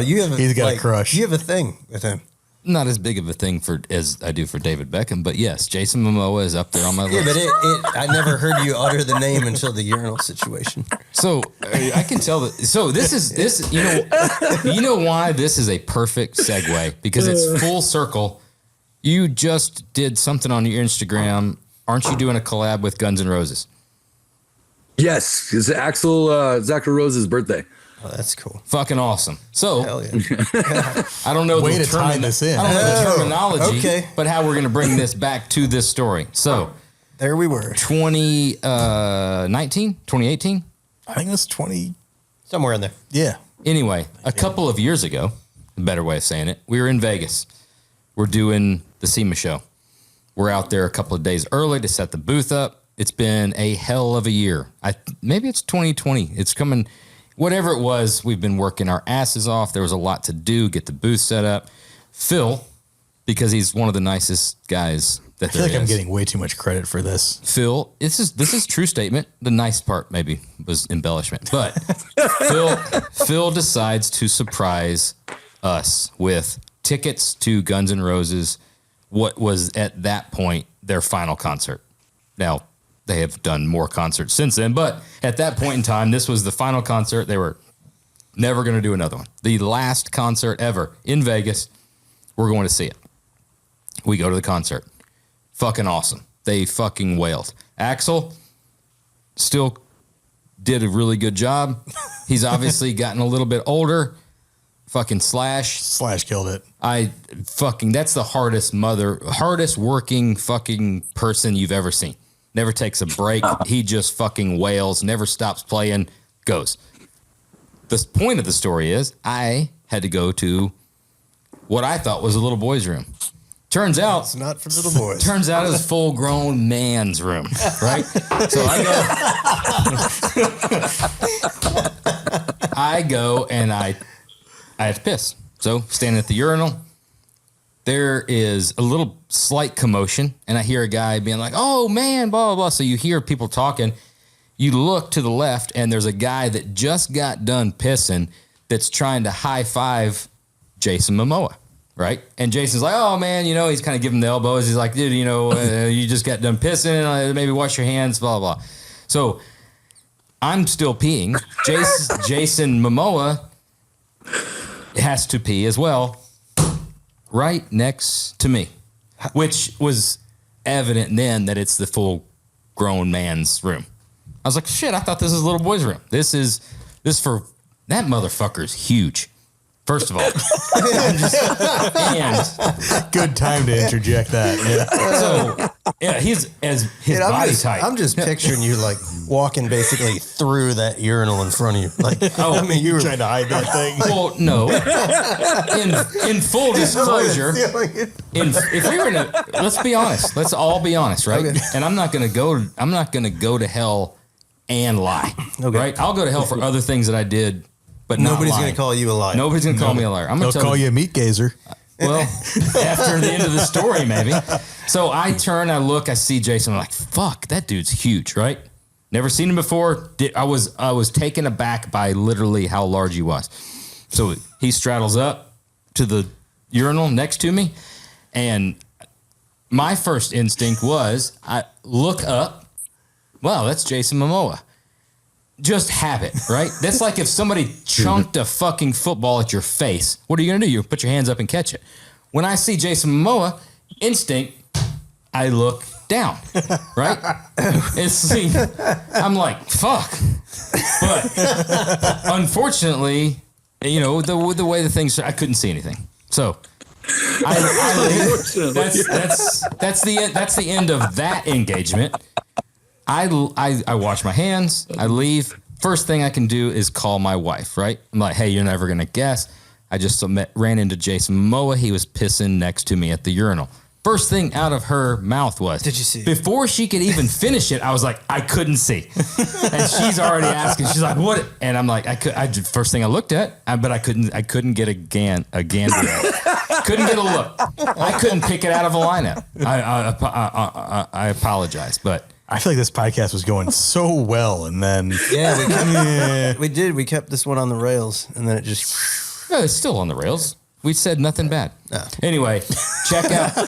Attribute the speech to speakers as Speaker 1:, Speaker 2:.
Speaker 1: He's got a crush.
Speaker 2: You have a thing with him.
Speaker 3: Not as big of a thing as I do for David Beckham, but yes, Jason Momoa is up there on my list.
Speaker 2: Yeah, but I never heard you utter the name until the urinal situation.
Speaker 3: So I can tell that. So this. You know why this is a perfect segue, because it's full circle. You just did something on your Instagram. Aren't you doing a collab with Guns N' Roses?
Speaker 4: Yes, it's Axl Zachary Rose's birthday.
Speaker 2: Oh, that's cool.
Speaker 3: Fucking awesome. So
Speaker 2: Hell yeah.
Speaker 3: I don't know
Speaker 1: Way to tie this in.
Speaker 3: I don't know the terminology,
Speaker 2: okay.
Speaker 3: but how we're going to bring this back to this story. So
Speaker 2: There we were.
Speaker 3: 2019, 2018?
Speaker 1: I think it's 20.
Speaker 2: Somewhere in there.
Speaker 1: Yeah.
Speaker 3: Anyway, a couple of years ago, a better way of saying it, we were in Vegas. We're doing the SEMA show. We're out there a couple of days early to set the booth up. It's been a hell of a year. Maybe it's 2020. It's coming. Whatever it was, we've been working our asses off. There was a lot to do, get the booth set up. Phil, because he's one of the nicest guys that
Speaker 1: I feel like I'm getting way too much credit for this.
Speaker 3: Phil, this is true statement. The nice part maybe was embellishment, but Phil decides to surprise us with tickets to Guns N' Roses, what was at that point their final concert. Now, they have done more concerts since then, but at that point in time, this was the final concert. They were never going to do another one. The last concert ever in Vegas. We're going to see it. We go to the concert. Fucking awesome. They fucking wailed. Axl still did a really good job. He's obviously gotten a little bit older. Fucking Slash
Speaker 1: killed it.
Speaker 3: That's the hardest working fucking person you've ever seen. Never takes a break. He just fucking wails, never stops playing, goes. The point of the story is I had to go to what I thought was a little boy's room. Turns out
Speaker 2: It's not for little boys.
Speaker 3: Turns out it was full grown man's room, right? So I go and I have to piss. So standing at the urinal, there is a little slight commotion, and I hear a guy being like, "Oh man, blah blah blah." So you hear people talking. You look to the left, and there's a guy that just got done pissing that's trying to high five Jason Momoa. Right. And Jason's like, "Oh, man, he's kind of giving the elbows. He's like, dude, you just got done pissing. Maybe wash your hands, blah, blah." So I'm still peeing. Jason Momoa has to pee as well right next to me, which was evident then that it's the full grown man's room. I was like, shit, I thought this was a little boy's room. This for that motherfucker's huge. First of all,
Speaker 1: good time to interject that. Yeah.
Speaker 3: So, yeah, his body type.
Speaker 2: I'm just picturing you like walking basically through that urinal in front of you. Like,
Speaker 1: you were trying to hide that thing.
Speaker 3: Well, no. In full disclosure, if we were let's be honest. Let's all be honest, right? Okay. And I'm not gonna go to hell and lie. Okay. Right? I'll go to hell for other things that I did. But
Speaker 2: nobody's going to call you a liar.
Speaker 3: Nobody's going to call me a liar.
Speaker 1: They'll call you a meat gazer.
Speaker 3: Well, after the end of the story, maybe. So I turn, I look, I see Jason. I'm like, fuck, that dude's huge, right? Never seen him before. I was taken aback by literally how large he was. So he straddles up to the urinal next to me. And my first instinct was, I look up. Wow, that's Jason Momoa. Just habit, right? That's like if somebody chunked a fucking football at your face. What are you going to do? You put your hands up and catch it. When I see Jason Momoa, instinct, I look down, right? I'm like, fuck. But unfortunately, the way the things, I couldn't see anything. So that's the end of that engagement. I wash my hands. I leave. First thing I can do is call my wife, right? I'm like, hey, you're never going to guess. I just ran into Jason Momoa. He was pissing next to me at the urinal. First thing out of her mouth was,
Speaker 2: did you see?
Speaker 3: Before she could even finish it, I was like, I couldn't see. And she's already asking. She's like, what? And I'm like, first thing I looked at, but I couldn't get a gander at it. Couldn't get a look. I couldn't pick it out of a lineup. I apologize, but
Speaker 1: I feel like this podcast was going so well, and then
Speaker 2: we did. We kept this one on the rails, and then it just
Speaker 3: No, it's still on the rails. We said nothing bad.
Speaker 2: No.
Speaker 3: Anyway, check out